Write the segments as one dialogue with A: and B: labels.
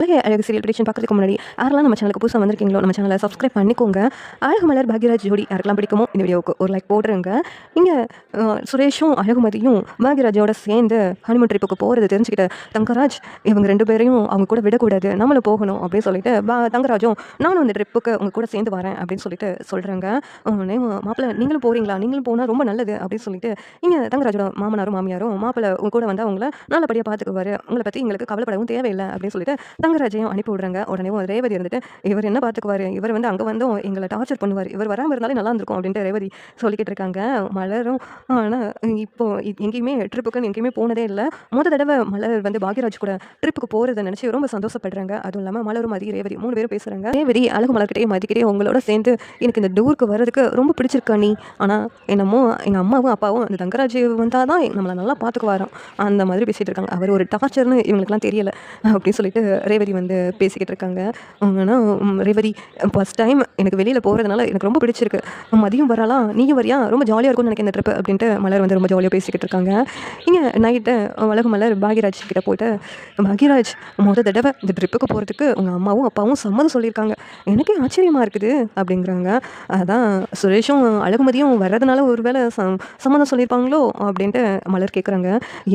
A: உலக அழகு serial prediction பார்க்கறதுக்கு முன்னாடி யாரெல்லாம் நம்ம சேனலுக்கு புதுசாக வந்திருக்கீங்களோ நம்ம சேனலை சப்ஸ்கிரைப் பண்ணிக்கோங்க. அழகுமலர் பாக்யராஜ் ஜோடி யாருக்கெல்லாம் பிடிக்குமோ இந்த வீடியோவுக்கு ஒரு லைக் போடுறேங்க. இங்கே சுரேஷும் அழகுமதியும் பாக்யராஜோட சேர்ந்து ஹனிமூன் ட்ரிப்புக்கு போகிறது தெரிஞ்சுக்கிட்ட தங்கராஜ் இவங்க 2 பேரையும் அவங்க கூட விடக்கூடாது, நம்மளும் போகணும் அப்படின்னு சொல்லிட்டு தங்கராஜும் நானும் அந்த ட்ரிப்புக்கு உங்க கூட சேர்ந்து வரேன் அப்படின்னு சொல்லிட்டு சொல்கிறாங்க. உடனே மாப்பிள்ளை நீங்களும் போகிறீங்களா, நீங்களும் போனால் ரொம்ப நல்லது அப்படின்னு சொல்லிட்டு இங்கே தங்கராஜோட மாமனாரும் மாமியாரும் மாப்பிள்ளை உங்க கூட வந்து அவங்கள நல்லபடியாக பார்த்துக்குவாரு, உங்களை பற்றி எங்களுக்கு கவலைப்படவும் தேவையில்லை அப்படின்னு சொல்லிட்டு தங்கராஜையும் அனுப்பி விடுறாங்க. உடனே ரேவதி இருந்துட்டு இவர் என்ன பார்த்துக்குவாரு, இவர் வந்து அங்கே வந்தும் எங்களை டார்ச்சர் பண்ணுவார், இவர் வராமல் இருந்தாலே நல்லா இருந்திருக்கும் அப்படின்ட்டு ரேவதி சொல்லிக்கிட்டு இருக்காங்க. மலரும் ஆனால் இப்போ எங்கேயுமே ட்ரிப்புக்குன்னு எங்கேயுமே போனதே இல்லை. தடவை மலர் வந்து பாக்யராஜ் கூட ட்ரிப்புக்கு போகிறத நினச்சி ரொம்ப சந்தோஷப்படுறாங்க. அதுவும் இல்லாமல் மலரும் மதி ரேவதி 3 பேரும் பேசுகிறாங்க. ரேவதி அழகு மலர்கிட்டே மதிக்கிட்டே உங்களோட சேர்ந்து எனக்கு இந்த டூருக்கு வர்றதுக்கு ரொம்ப பிடிச்சிருக்கா நீ, ஆனால் என்னமோ எங்கள் அம்மாவும் அப்பாவும் அந்த தங்கராஜ் வந்தால் தான் நம்மளை நல்லா பார்த்துக்குவாராம் அந்த மாதிரி பேசிகிட்டு இருக்காங்க. அவர் ஒரு டார்ச்சர்னு இவங்களுக்குலாம் தெரியலை அப்படின்னு சொல்லிட்டு ரேவதி வந்து பேசிக்கிட்டு இருக்காங்க. ஆனால் ரேவதி ஃபஸ்ட் டைம் எனக்கு வெளியில் போகிறதுனால எனக்கு ரொம்ப பிடிச்சிருக்கு, மதியம் வரலாம் நீயும் வரியா, ரொம்ப ஜாலியாக இருக்கும்னு நினைக்கிறேன் இந்த ட்ரிப்பு அப்படின்ட்டு மலர் வந்து ரொம்ப ஜாலியாக பேசிக்கிட்டு இருக்காங்க. இங்கே நைட்டு அழகு மலர் பாக்யராஜ் கிட்ட போயிட்டு பாக்யராஜ் தடவை இந்த ட்ரிப்புக்கு போகிறதுக்கு உங்கள் அம்மாவும் அப்பாவும் சம்மதம் சொல்லியிருக்காங்க, எனக்கே ஆச்சரியமாக இருக்குது அப்படிங்கிறாங்க. அதான் சுரேஷும் அழகுமதியும் வர்றதுனால ஒரு வேளை சம்மதம் சொல்லியிருப்பாங்களோ அப்படின்ட்டு மலர் கேட்குறாங்க.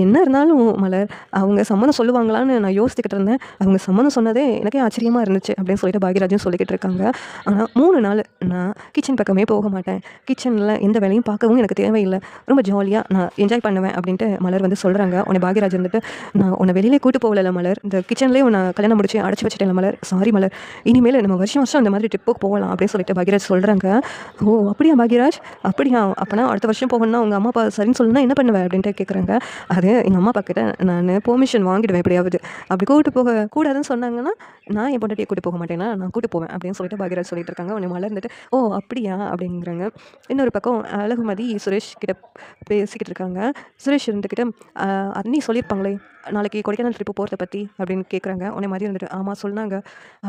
A: என்ன இருந்தாலும் மலர் அவங்க சம்மதம் சொல்லுவாங்களான்னு நான் யோசிச்சுக்கிட்டு இருந்தேன், அவங்க சம்மதம் சொன்னதே எனக்கே ஆச்சரியமாக இருந்துச்சு அப்படின்னு சொல்லிட்டு பாக்யராஜும் சொல்லிக்கிட்டு இருக்காங்க. ஆனால் 3 நாள் நான் கிச்சன் பக்கமே போக மாட்டேன், கிச்சனில் எந்த வேலையும் பார்க்கவும் எனக்கு தேவையில்லை, ரொம்ப ஜாலியாக நான் என்ஜாய் பண்ணுவேன் அப்படின்ட்டு மலர் வந்து சொல்கிறாங்க. உன்னை பாக்யராஜ் வந்துட்டு நான் உன்னை வெளியிலே கூட்டு போகல மலர், இந்த கிச்சன்லேயே உன்னை கல்யாணம் முடிச்சு அடைச்சி வச்சுட்டேன் மலர், சாரி மலர், இனிமேல் நம்ம வருஷம் அந்த மாதிரி ட்ரிப்புக்கு போகலாம் அப்படின்னு சொல்லிட்டு பாக்யராஜ் சொல்கிறாங்க. ஓ அப்படியா பாக்யராஜ், அப்படியா, அப்போனா அடுத்த வருஷம் போகணும்னா உங்கள் அம்மா அப்பா சரின்னு சொல்லுன்னா என்ன பண்ணுவேன் அப்படின்ட்டு கேட்குறாங்க. அது எங்கள் அம்மா அப்பா கிட்ட நான் பெர்மிஷன் வாங்கிடுவேன் எப்படியாவது, அப்படி கூட்டு போக கூடாதுன்னு சொன்னாங்கன்னா நான் என் பொண்டாட்டியை கூட்டு போக மாட்டேன்னா நான் கூட்டு போவேன் அப்படின்னு சொல்லிட்டு பாக்யராஜ் சொல்லிட்டு இருக்காங்க. உடனே மலர்ந்துட்டு ஓ அப்படியா அப்படிங்கிறாங்க. இன்னொரு பக்கம் அழகுமதி சுரேஷ் கிட்ட பேசிக்கிட்டு இருக்காங்க. சுரேஷ் இருந்துக்கிட்ட அண்ணி சொல்லியிருப்பாங்களே நாளைக்கு கொடைக்கானல் ட்ரிப்பு போகிறத பற்றி அப்படின்னு கேட்குறாங்க. உடனே மதி வந்துட்டு ஆமாம் சொன்னாங்க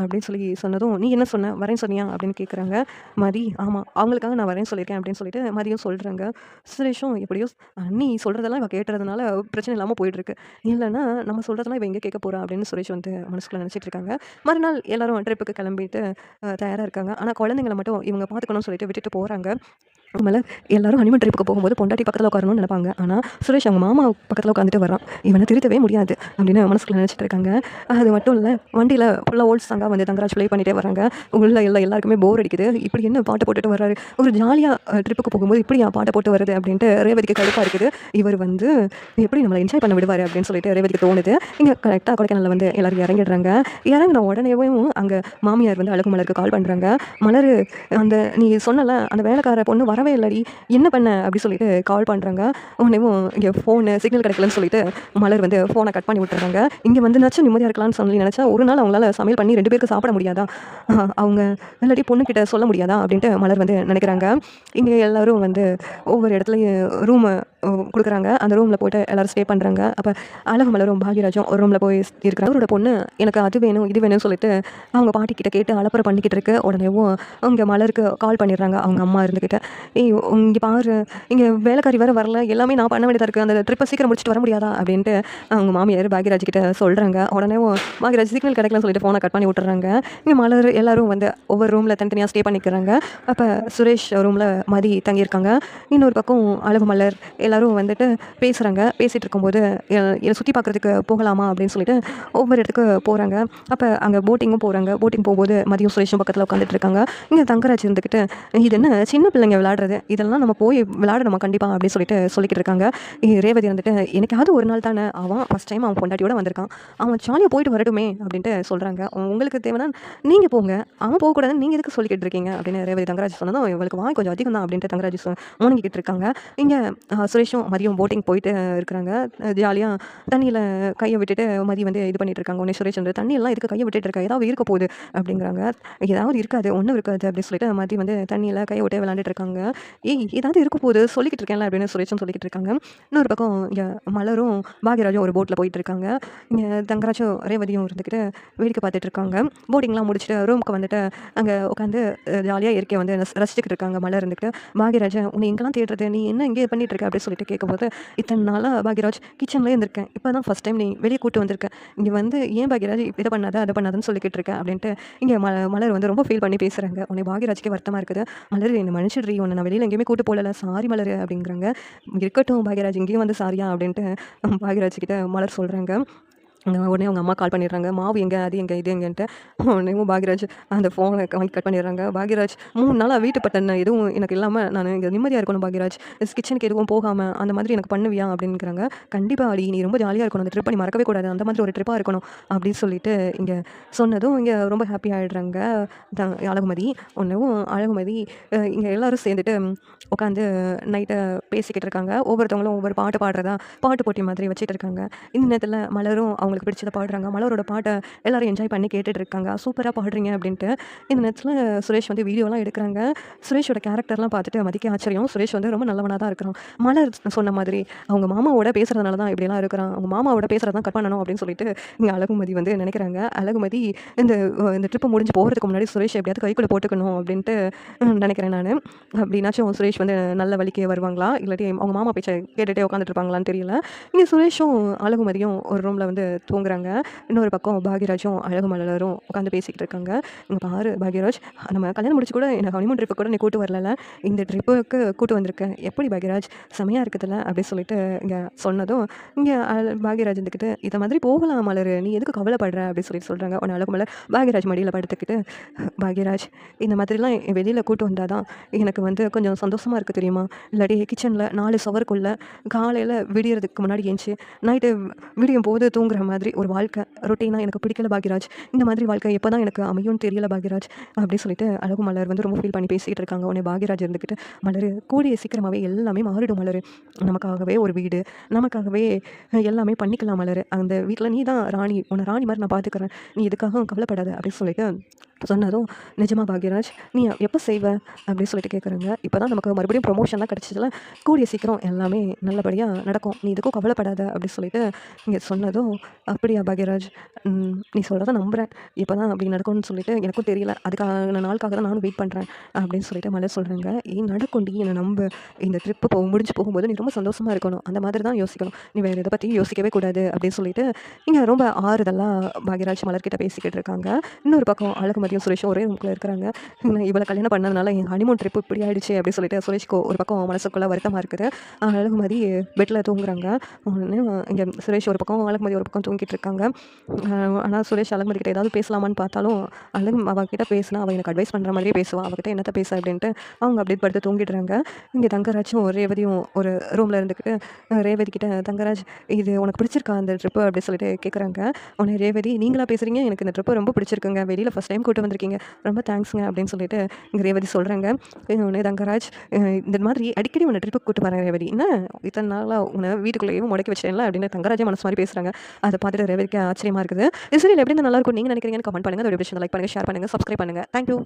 A: அப்படின்னு சொல்லி சொன்னதும் நீ என்ன சொன்ன, வரேன்னு சொன்னியா அப்படின்னு கேட்குறாங்க. மதி ஆமாம் அவங்களுக்காக நான் வரேன்னு சொல்லியிருக்கேன் அப்படின்னு சொல்லிட்டு மதியம் சொல்கிறாங்க. சுரேஷும் எப்படியோ அண்ணி சொல்கிறதெல்லாம் இவ கேட்டுறதுனால பிரச்சனை இல்லாமல் போயிட்டுருக்கு, இல்லைன்னா நம்ம சொல்கிறதெல்லாம் இவ எங்கே கேட்க போகிறா அப்படின்னு சுரேஷ் வந்து மனசுக்குள்ளே நினச்சிட்டு இருக்காங்க. மறுநாள் எல்லாரும் ட்ரிப்புக்கு கிளம்பிட்டு தயாராக இருக்காங்க. ஆனால் குழந்தைங்களை மட்டும் இவங்க பார்த்துக்கணும்னு சொல்லிட்டு விட்டுட்டு போகிறாங்க. அதனால் எல்லாரும் ஹனிமூன் ட்ரிப்புக்கு போகும்போது பொண்டாட்டி பக்கத்தில் உட்காரணும்னு நினைப்பாங்க. ஆனால் சுரேஷ் அவங்க மாமா பக்கத்தில் உட்காந்துட்டு வரான், இவனை திருத்தவே முடியாது அப்படின்னு மனசுக்குள்ள நினச்சிட்டு இருக்காங்க. அது மட்டும் இல்லை வண்டியில் ஃபுல்லாக ஓல்ட் சாங்காக வந்து தங்கராஜ் ப்ளே பண்ணிகிட்டே வராங்க. உள்ள எல்லாருக்குமே போர் அடிக்குது, இப்படி என்ன பாட்டை போட்டுட்டு வர்றாரு, ஒரு ஜாலியாக ட்ரிப்புக்கு போகும்போது இப்படியா பாட்டை போட்டு வருது அப்படின்ட்டு ரேவதிக்கு கடுப்பாக இருக்குது. இவர் வந்து எப்படி நம்மளை என்ஜாய் பண்ண விடுவார் அப்படின்னு சொல்லிட்டு ரேவதிக்கு தோணுது. இங்கே கரெக்டாக கொடைக்கானலில் வந்து எல்லாரும் இறங்கிடுறாங்க. இறங்கின உடனேவும் அங்கே மாமியார் வந்து அழகு மலருக்கு கால் பண்ணுறாங்க. மலர் அந்த நீ சொன்னல அந்த வேலைக்கார பொண்ணு வரவே இல்லடி, என்ன பண்ண அப்படி சொல்லிட்டு கால் பண்ணுறாங்க. உடனேவும் இங்கே ஃபோனு சிக்னல் கிடைக்கலன்னு சொல்லிட்டு மலர் வந்து ஃபோனை கட் பண்ணி விட்டுறாங்க. இங்கே வந்து நச்சு நிம்மதியாக இருக்கலாம்னு சொல்லி நினச்சா ஒரு நாள் அவங்களால சமையல் பண்ணி 2 பேருக்கு சாப்பிட முடியாதா, அவங்க இல்லாட்டி பொண்ணுக்கிட்ட சொல்ல முடியாதா அப்படின்ட்டு மலர் வந்து நினைக்கிறாங்க. இங்கே எல்லோரும் வந்து ஒவ்வொரு இடத்துலையும் ரூமை கொடுக்குறாங்க. அந்த ரூமில் போய்ட்டு எல்லோரும் ஸ்டே பண்ணுறாங்க. அப்போ அழகு மலரும் பாக்யராஜும் ஒரு ரூமில் போய் இருக்கிறாங்க. அவரோட பொண்ணு எனக்கு அது வேணும் இது வேணும்னு சொல்லிட்டு அவங்க பாட்டிக்கிட்ட கேட்டு அலப்பறை பண்ணிக்கிட்டு இருக்கு. உடனேவும் இங்கே மலருக்கு கால் பண்ணிடுறாங்க அவங்க அம்மா இருந்துக்கிட்ட, ஏய் இங்கே பாரு இங்கே வேலைக்காரி வேறு வரல, எல்லாமே நான் பண்ண வேண்டியதாக இருக்குது, அந்த ட்ரிப்பை சீக்கிரம் முடிச்சுட்டு வர முடியாதா அப்படின்ட்டு அவங்க மாமியார் பாக்யராஜ் கிட்ட சொல்கிறாங்க. உடனே பாக்யராஜ் சிக்னல் கிடைக்கலன்னு சொல்லிட்டு ஃபோனை கட் பண்ணி விட்டுறாங்க. இங்கே மலர் எல்லோரும் வந்து ஒவ்வொரு ரூமில் தனித்தனியாக ஸ்டே பண்ணிக்கிறாங்க. அப்போ சுரேஷ் ரூமில் மதி தங்கியிருக்காங்க. இன்னொரு பக்கம் அழகு மலர் எல்லோரும் வந்துட்டு பேசுகிறாங்க. பேசிகிட்டு இருக்கும்போது சுற்றி பார்க்குறதுக்கு போகலாமா அப்படின்னு சொல்லிட்டு ஒவ்வொரு இடத்துக்கு போகிறாங்க. அப்போ அங்கே போட்டிங்கும் போகிறாங்க. போட்டிங் போகும்போது மதியம் சுரேஷும் பக்கத்தில் உட்காந்துட்டு இருக்காங்க. இங்கே தங்கராஜ் இருந்துக்கிட்டு இது என்ன சின்ன பிள்ளைங்க விளையாடுறது, இதெல்லாம் நம்ம போய் விளையாடணுமா கண்டிப்பாக அப்படின்னு சொல்லிக்கிட்டு இருக்காங்க. ரேவதி வந்துட்டு எனக்காவது ஒரு நாள் தானே, அவன் ஃபஸ்ட் டைம் அவன் பொண்டாட்டியோட வந்திருக்கான், அவன் ஜாலியாக போயிட்டு வரட்டுமே அப்படின்ட்டு சொல்கிறாங்க. உங்களுக்கு தேவைன்னா நீங்கள் போங்க, அவன் போகக்கூடாதுன்னு நீங்கள் எதுக்கு சொல்லிக்கிட்டு இருக்கீங்க அப்படின்னு ரேவதி தங்கராஜ் சொன்னதும் இவளுக்கு வாய் கொஞ்சம் அதிகம் தான் அப்படின்ட்டு தங்கராஜ் மூழ்கிக்கிட்டு இருக்காங்க. இங்கே சுரேஷும் மதியம் போட்டிங் போயிட்டு இருக்கிறாங்க. ஜாலியாக தண்ணியில் கையை விட்டுட்டு மதி வந்து இது பண்ணிட்டு இருக்காங்க. உடனே சுரேஷ் வந்து தண்ணியெல்லாம் இதுக்கு கையை விட்டுட்டு இருக்கா, ஏதாவது இருக்க போகுது அப்படிங்கிறாங்க. ஏதாவது இருக்காது ஒன்றும் இருக்காது அப்படின்னு சொல்லிட்டு மதி வந்து தண்ணியில் கையை விட்டு விளையாண்டுட்டு இருக்காங்க. ஏய் ஏதாவது இருக்க போகுது சொல்லிக்கிட்டு இருக்கேன்ல அப்படின்னு சுரேஷும் சொல்லிக்கிட்டு இருக்காங்க. இன்னொரு பக்கம் இங்கே மலரும் பாக்யராஜும் ஒரு போட்டில் போயிட்டு இருக்காங்க. இங்கே தங்கராஜும் ரேவதியும் இருந்துக்கிட்டு வேடிக்கை பார்த்துட்டு இருக்காங்க. போட்டிங்லாம் முடிச்சுட்டு ரூமுக்கு வந்துட்டு அங்கே உட்காந்து ஜாலியாக இயற்கையை வந்து ரசிச்சுக்கிட்டு இருக்காங்க. மலர் இருந்துக்கிட்டு பாக்யராஜன் உன்னை எங்கெல்லாம் தேடுறது, நீ என்ன இங்கே பண்ணிட்டு இருக்க அப்படின்னு சொல்லிட்டு கேட்கும்போது, இத்தனை நாளாக பாக்யராஜ் கிச்சன்லேயே இருந்திருக்கேன், இப்போ தான் ஃபஸ்ட் டைம் நீ வெளியே கூட்டு வந்திருக்க, இங்கே வந்து ஏன் பாக்யராஜ் இதை பண்ணாத அதை பண்ணாதுன்னு சொல்லிக்கிட்டு இருக்கேன் அப்படின்ட்டு இங்கே மலர் வந்து ரொம்ப ஃபீல் பண்ணி பேசுகிறாங்க. உன்னை பாக்யராஜ்க்கே வருத்தமாக இருக்குது, மலர் என்னை மன்னிச்சிடுறி, உன்னை நான் வெளியில் எங்கேயுமே கூட்டு போகல, சாரி மலர் அப்படிங்கிறாங்க. இருக்கட்டும் பாக்யராஜ் இங்கேயும் வந்து சாரியா அப்படின்ட்டு பாக்யராஜ் கிட்ட மலர் சொல்கிறாங்க. உடனே அவங்க அம்மா கால் பண்ணிடுறாங்க. மாவு எங்கே, அது எங்கே, இது எங்கேன்ட்டு. உடனேவும் பாக்யராஜ் அந்த ஃபோனை வாங்கி கட் பண்ணிடுறாங்க. பாக்யராஜ் 3 நாளாக வீட்டு பட்டன் எதுவும் எனக்கு இல்லாமல் நான் இங்கே நிம்மதியாக இருக்கணும் பாக்யராஜ், கிச்சனுக்கு எதுவும் போகாமல் அந்த மாதிரி எனக்கு பண்ணுவியா அப்படின்னுங்கிறாங்க. கண்டிப்பாக அடி, நீ ரொம்ப ஜாலியாக இருக்கணும், அந்த ட்ரிப்பை நீ மறக்கவே கூடாது, அந்த மாதிரி ஒரு ட்ரிப்பாக இருக்கணும் அப்படின்னு சொல்லிட்டு இங்கே சொன்னதும் இங்கே ரொம்ப ஹாப்பி ஆகிடுறாங்க அழகுமதி. ஒன்றும் அழகுமதி இங்கே எல்லோரும் சேர்ந்துட்டு உட்காந்து நைட்டை பேசிக்கிட்டு இருக்காங்க. ஒவ்வொருத்தவங்களும் ஒவ்வொரு பாட்டு பாடுறதா பாட்டு போட்டி மாதிரி வச்சுட்டு இருக்காங்க. இந்த நேரத்தில் மலரும் அவங்களுக்கு பிடிச்சதை பாடுறாங்க. மலரோட பாட்டை எல்லோரும் என்ஜாய் பண்ணி கேட்டுட்டு இருக்காங்க. சூப்பராக பாடுறீங்க அப்படின்ட்டு. இந்த நேரத்தில் சுரேஷ் வந்து வீடியோலாம் எடுக்கிறாங்க. சுரேஷோட கேரக்டர்லாம் பார்த்துட்டு மதிக்க ஆச்சரியம். சுரேஷ் வந்து ரொம்ப நல்லவனாக தான் இருக்கிறான். மலர் சொன்ன மாதிரி அவங்க மாமாவோட பேசுகிறதுனால தான் இப்படிலாம் இருக்கிறான், அவங்க மாமாவோட பேசுகிறத தான் கட் பண்ணணும் அப்படின்னு சொல்லிட்டு இங்கே அழகுமதி வந்து நினைக்கிறாங்க. அழகுமதி இந்த இந்த ட்ரிப்பு முடிஞ்சு போகிறதுக்கு முன்னாடி சுரேஷ் எப்படியாவது கைக்குள்ளே போட்டுக்கணும் அப்படின்ட்டு நினைக்கிறேன் நான். அப்படின்னாச்சும் சுரேஷ் வந்து நல்ல வழிக்கே வருவாங்களா, இல்லாட்டி அவங்க மாமா பேச்சை கேட்டுகிட்டே உட்காந்துட்டு இருப்பாங்களான்னு தெரியல. இங்கே சுரேஷும் அழகுமதியும் ஒரு ரூமில் வந்து தூங்குறாங்க. இன்னொரு பக்கம் பாக்யராஜும் அழகு மலரும் உட்காந்து பேசிக்கிட்டு இருக்காங்க. இங்கே பாரு பாக்யராஜ், நம்ம கல்யாணம் முடிச்சு கூட எனக்கு ஹனிமூன் ட்ரிப்பு கூட நீ கூட்டு வரல, இந்த ட்ரிப்புக்கு கூட்டு வந்திருக்கேன், எப்படி பாக்யராஜ் செமையாக இருக்குதுல்ல அப்படின்னு சொல்லிட்டு இங்கே சொன்னதும் இங்கே பாக்யராஜ் இருந்துக்கிட்டு இதை மாதிரி போகலாம் மலர், நீ எதுக்கு கவலைப்படுற அப்படின்னு சொல்லிட்டு சொல்கிறாங்க. உன்னை அழகு மலர் பாக்யராஜ் மடியில் படுத்துக்கிட்டு, பாக்யராஜ் இந்த மாதிரிலாம் வெளியில் கூட்டு வந்தால் தான் எனக்கு வந்து கொஞ்சம் சந்தோஷமாக இருக்குது தெரியுமா, இல்லாட்டி கிச்சனில் 4 சவருக்குள்ளே காலையில் விடியறதுக்கு முன்னாடி ஏஞ்சி நைட்டு விடியும் போது தூங்குற மாதிரி ஒரு வாழ்க்கை ரொட்டீனாக எனக்கு பிடிக்கல பாக்யராஜ், இந்த மாதிரி வாழ்க்கை எப்போ தான் எனக்கு அமையும்னு தெரியல பாக்யராஜ் அப்படின்னு சொல்லிட்டு அழகு மலர் வந்து ரொம்ப ஃபீல் பண்ணி பேசிக்கிட்டு இருக்காங்க. உடனே பாக்யராஜ் இருந்துக்கிட்டு, மலர் கூடிய சீக்கிரமாகவே எல்லாமே மாறிடும் மலர், நமக்காகவே ஒரு வீடு, நமக்காகவே எல்லாமே பண்ணிக்கலாம் மலர், அந்த வீட்டில் நீ தான் ராணி, உன்னை ராணி மாதிரி நான் பார்த்துக்கிறேன், நீ இதுக்காக கவலைப்படாத அப்படின்னு சொல்லிட்டு சொன்னதும், நிஜமா பாக்யராஜ் நீ எப்போ செய்வ அப்படின்னு சொல்லிட்டு கேட்குறாங்க. இப்போ தான் நமக்கு மறுபடியும் ப்ரொமோஷன்லாம் கிடச்சதில்ல, கூடிய சீக்கிரம் எல்லாமே நல்லபடியாக நடக்கும், நீ இதுக்கும் கவலைப்படாத அப்படின்னு சொல்லிட்டு இங்கே சொன்னதும், அப்படியா பாக்யராஜ், நீ சொல்கிறத நம்புகிறேன், இப்போ தான் அப்படி நடக்கும்னு சொல்லிட்டு எனக்கும் தெரியல, அதுக்கான நாளுக்காக தான் நானும் வெயிட் பண்ணுறேன் அப்படின்னு சொல்லிட்டு மலர் சொல்கிறாங்க. ஏன் நடக்கும்டி, என்னை நம்ப, இந்த ட்ரிப்பு முடிஞ்சு போகும்போது நீ ரொம்ப சந்தோஷமாக இருக்கணும், அந்த மாதிரி தான் யோசிக்கணும், நீ வேறு இதை பற்றி யோசிக்கவே கூடாது அப்படின்னு சொல்லிட்டு இங்கே ரொம்ப ஆறுதலாக பாக்யராஜ் மலர்கிட்ட பேசிக்கிட்டு இருக்காங்க. இன்னொரு பக்கம் அழகுமதியும் சுரேஷும் ஒரே ரூமுக்குள்ள இருக்கிறாங்க. இவளை கல்யாணம் பண்ணதுனால என் ஹனிமூன் ட்ரிப்பு இப்படி ஆயிடுச்சு அப்படின்னு சொல்லிட்டு சுரேஷ்க்கு ஒரு பக்கம் மனசுக்குள்ளே வருத்தமாக இருக்குது. அழகுமதி பெட்டில் தூங்குறாங்க. இங்கே சுரேஷ் ஒரு பக்கம் அழகுமதி ஒரு பக்கம் தூங்கிட்டு இருக்காங்க. ஆனால் சுரேஷ் அழகுமதி கிட்ட ஏதாவது பேசலாமான்னு பார்த்தாலும் அவகிட்ட பேசினா அவள் எனக்கு அட்வைஸ் பண்ணுற மாதிரியே பேசுவாள், அவகிட்ட என்னத்தை பேச அப்படின்ட்டு அவங்க அப்படி படுத்து தூங்கிடுறாங்க. இங்கே தங்கராஜும் ரேவதியும் ஒரு ரூமில் இருந்துக்கிட்டு ரேவதி கிட்ட, தங்கராஜ் இது உனக்கு பிடிச்சிருக்கா அந்த ட்ரிப்பு அப்படின்னு சொல்லிட்டு கேட்குறாங்க. உடனே ரேவதி, நீங்களா பேசுகிறீங்க, எனக்கு இந்த ட்ரிப்பு ரொம்ப பிடிச்சிருக்குங்க, வெளியில் ஃபஸ்ட் டைம் கூட்டு வந்திருக்கீங்க, ரொம்ப தேங்க்ஸுங்க அப்படின்னு சொல்லிட்டு இங்கே ரேவதி சொல்கிறாங்க. உடனே தங்கராஜ், இந்த மாதிரி அடிக்கடி உன்னை ட்ரிப்புக்கு கூட்டு வரேன் ரேவதி, என்ன இத்தனை நாளாக உன்னை வீட்டுக்குள்ளேயும் முடக்கி வச்சேன்ல அப்படின்னு தங்கராஜே மனசு மாதிரி பேசுகிறாங்க. அதை பார்த்துட்டு ரேவதிக்கு ஆச்சரியமாக இருக்குது. இது சரி எப்படி நல்லா இருக்கும் நீங்கள் நினைக்கிறீங்கன்னு கமெண்ட் பண்ணுங்கள். அதோட விஷயம் லைக் பண்ணுங்கள், ஷேர் பண்ணுங்கள், சப்ஸ்கிரைப் பண்ணுங்கள். தேங்க்யூ.